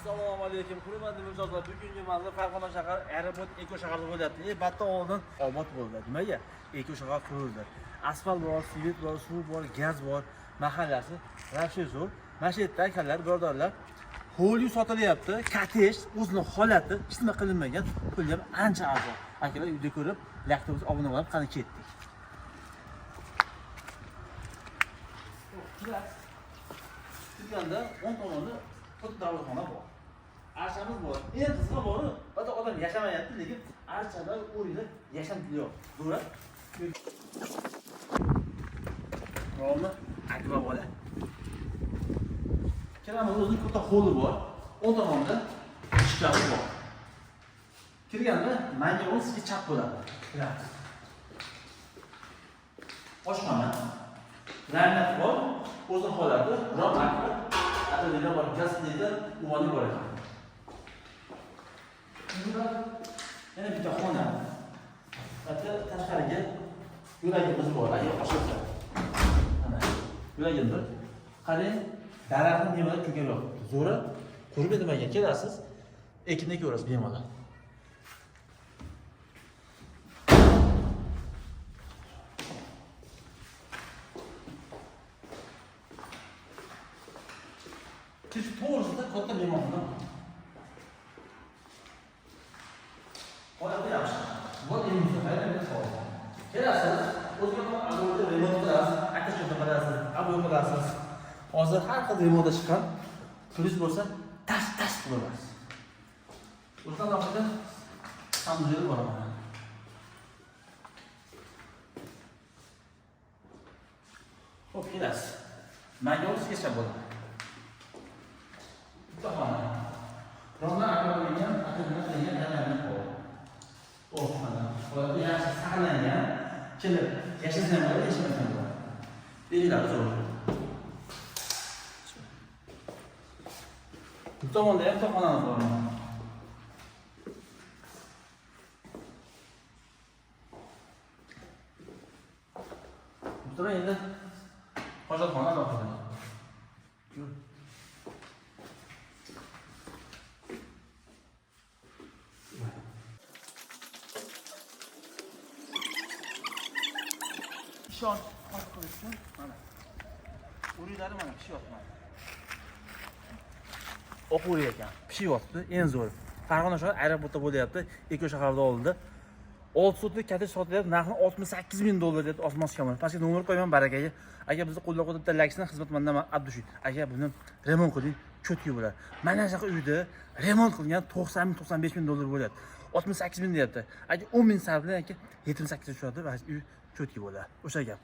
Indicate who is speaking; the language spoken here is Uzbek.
Speaker 1: Assalomu alaykum. Hurmatli mijozlar, bugungi manda Farg'ona shahar Aeroport Eko shaharda bo'lyapti. Batta oldin obod bo'ldi. Nimaga? Eko shahar qurildi. Asfalt bor, svet bor, suv bor, gaz bor, mahallasi ravshan zo'r. Mana shu yerda akalar, birodarlar, Holyu sotilyapti. Kotej o'zining holati hech nima qilinmagan. Puli ham ancha arzon. Akalar uyda ko'rib, laqtimiz obuna bo'lib qani ketdik. Kirganda 10 tomonda xuddi davlatxona bor. Archamiz bor. Eng qizig'i bor, hatto odam yashamayapti, lekin archada o'rida yashamtili yo'q. To'g'ri? To'g'rimi? Akbar bola. Kiramiz, o'zining katta holi bor. 10 tomonda shkafi bor. Kirganda menga o'zi sizga chap bo'ladi. Kiramiz. Oshxona. Laynat bor. O'zining holati, biroq akbar ateliye bor, gaz deydi, uvoni bor ekan. Yana bitta xona. Hatto tashqariga yo'lagimiz bor, agar oshirsa. Mana yo'lagimiz. Qarang, daraxtni bemalol ko'kab yotibdi. Zo'ra qurib nimaga kelasiz? Ekinni ko'rasiz bemalol. Siz to'g'risida katta mehmonxona bor. Holati yaxshi. Bu endi hayratga soldi. Kelasiz, o'zga alohida remont qilasiz, aka-uka qilasiz, abu qilasiz. Hozir har xil remontda chiqqan turist bo'lsa, tas bo'lasiz. O'zdan oxirida samolyot bor mana. Xo'p, kelasiz. Menga o'zgacha bo'ladi. Rona akalangan, akalangan daraxtlar bor. Mana, ular yaxshi saqlangan, kelib yashasam bo'ladi, yashamasam bo'ladi. Deyiladi zo'r. Bu tomonda ham to'xonamiz bor. Bu tomonda endi hojatxona bor. Shon qo'yib qo'yishsin. Mana. Urilari mana pishyapti. O'quri ekan. Pishyapti, eng zo'r. Farg'ona shahar aeroportda bo'lyapti, Eko shaharida oldida. 6 soatlik kotej sotilyapti, narxi $68,000 deb osmon kamon. Pastga nomer qo'yaman barakaga. Agar bizni qo'llab-quvvatlayotgan laksdan xizmatmandan Abdushuy. Agar buni remont qiling, cho'tki bo'ladi. Mana shunaqa uyda remont qilgan $90,000-$95,000 bo'ladi. 68,000 deyapti. Agar 10,000 sarflayki 78 tushadi va uy cho'tki bo'ladi. O'sha gap.